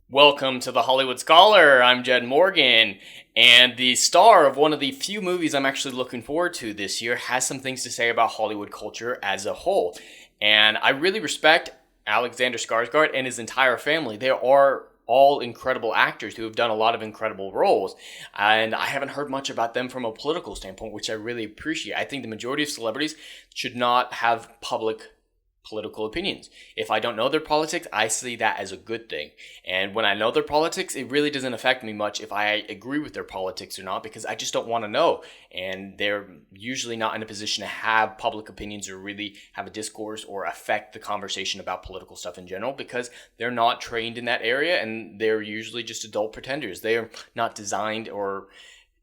Welcome to the Hollywood Scholar. I'm Jed Morgan, and the star of one of the few movies I'm actually looking forward to this year has some things to say about Hollywood culture as a whole. And I really respect Alexander Skarsgård and his entire family. They are all incredible actors who have done a lot of incredible roles, and I haven't heard much about them from a political standpoint, which I really appreciate. I think the majority of celebrities should not have public political opinions. If I don't know their politics, I see that as a good thing. And when I know their politics, it really doesn't affect me much if I agree with their politics or not, because I just don't want to know. And they're usually not in a position to have public opinions or really have a discourse or affect the conversation about political stuff in general, because they're not trained in that area and they're usually just adult pretenders. They are not designed or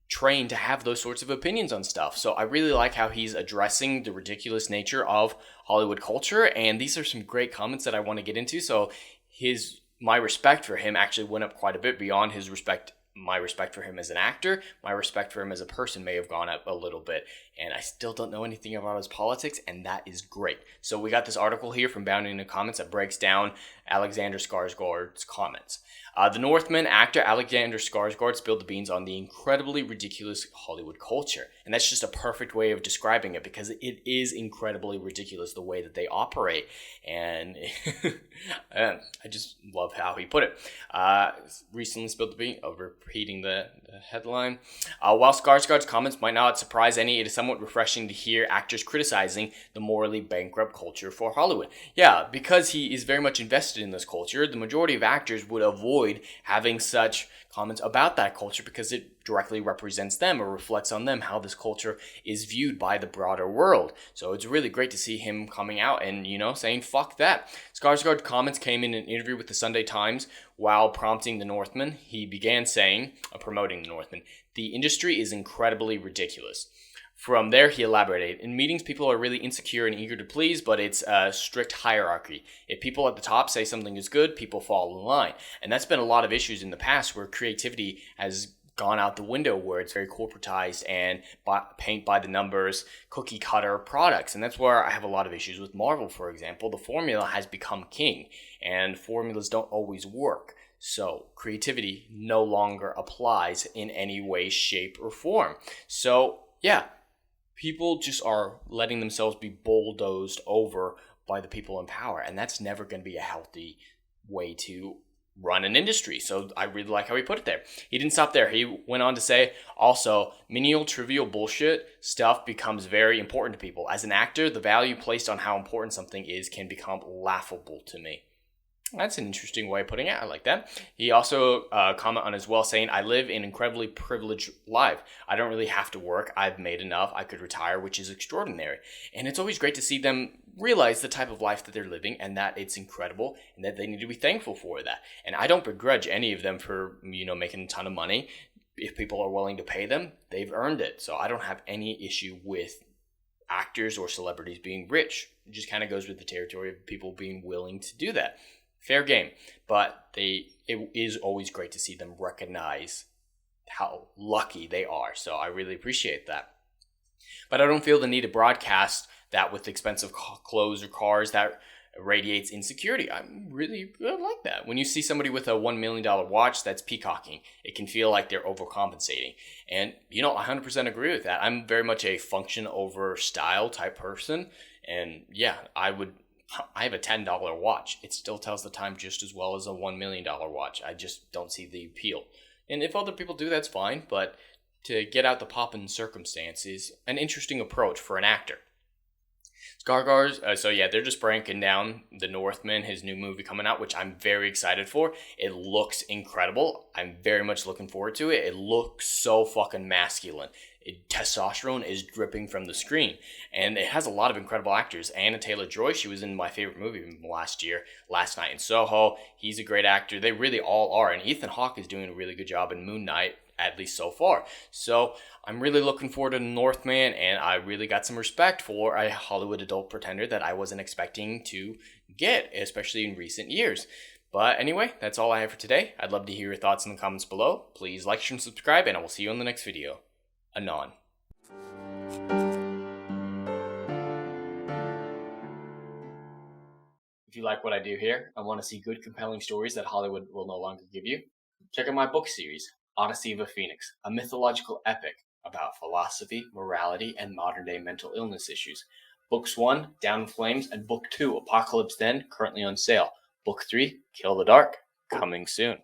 trained to have those sorts of opinions on stuff. So I really like how he's addressing the ridiculous nature of Hollywood culture, and these are some great comments that I want to get into. So my respect for him actually went up quite a bit beyond my respect for him as an actor. My respect for him as a person may have gone up a little bit, and I still don't know anything about his politics, and that is great. So we got this article here from Bounding in the Comments that breaks down Alexander Skarsgård's comments. The Northman actor Alexander Skarsgård spilled the beans on the incredibly ridiculous Hollywood culture. And that's just a perfect way of describing it, because it is incredibly ridiculous the way that they operate. And I just love how he put it. Recently spilled the beans, repeating the headline. While Skarsgård's comments might not surprise any, it is somewhat refreshing to hear actors criticizing the morally bankrupt culture for Hollywood. Yeah, because he is very much invested in this culture, the majority of actors would avoid having such comments about that culture because it directly represents them or reflects on them how this culture is viewed by the broader world. So it's really great to see him coming out and, saying fuck that. Skarsgård's comments came in an interview with the Sunday Times while prompting the Northman. He began saying, promoting the Northman, "The industry is incredibly ridiculous." From there, he elaborated, "In meetings, people are really insecure and eager to please, but it's a strict hierarchy. If people at the top say something is good, people fall in line." And that's been a lot of issues in the past where creativity has gone out the window, where it's very corporatized and paint by the numbers, cookie cutter products. And that's where I have a lot of issues with Marvel, for example. The formula has become king, and formulas don't always work. So creativity no longer applies in any way, shape, or form. So, yeah. People just are letting themselves be bulldozed over by the people in power, and that's never going to be a healthy way to run an industry. So I really like how he put it there. He didn't stop there. He went on to say, also, menial, trivial bullshit stuff becomes very important to people. As an actor, the value placed on how important something is can become laughable to me. That's an interesting way of putting it. I like that. He also commented on as well, saying, "I live an incredibly privileged life. I don't really have to work. I've made enough. I could retire, which is extraordinary." And it's always great to see them realize the type of life that they're living and that it's incredible and that they need to be thankful for that. And I don't begrudge any of them for, making a ton of money. If people are willing to pay them, they've earned it. So I don't have any issue with actors or celebrities being rich. It just kind of goes with the territory of people being willing to do that. Fair game, but it is always great to see them recognize how lucky they are. So I really appreciate that. But I don't feel the need to broadcast that with expensive clothes or cars that radiates insecurity. I like that. When you see somebody with a $1 million watch, that's peacocking. It can feel like they're overcompensating. And, I 100% agree with that. I'm very much a function over style type person. And yeah, I have a $10 watch. It still tells the time just as well as a $1 million watch. I just don't see the appeal. And if other people do, that's fine. But to get out the pop in circumstance is an interesting approach for an actor. Skarsgård, they're just breaking down The Northman, his new movie coming out, which I'm very excited for. It looks incredible. I'm very much looking forward to it. It looks so fucking masculine. Testosterone is dripping from the screen, and it has a lot of incredible actors. Anna Taylor-Joy, she was in my favorite movie last year, Last Night in Soho. He's a great actor. They really all are, and Ethan Hawke is doing a really good job in Moon Knight, at least so far. So I'm really looking forward to The Northman, and I really got some respect for a Hollywood adult pretender that I wasn't expecting to get, especially in recent years. But anyway, that's all I have for today. I'd love to hear your thoughts in the comments below. Please like, share, and subscribe, and I will see you in the next video. Anon. If you like what I do here and want to see good, compelling stories that Hollywood will no longer give you, check out my book series, Odyssey of a Phoenix, a mythological epic about philosophy, morality, and modern-day mental illness issues. Books 1, Down in Flames, and Book 2, Apocalypse Then, currently on sale. Book 3, Kill the Dark, coming soon.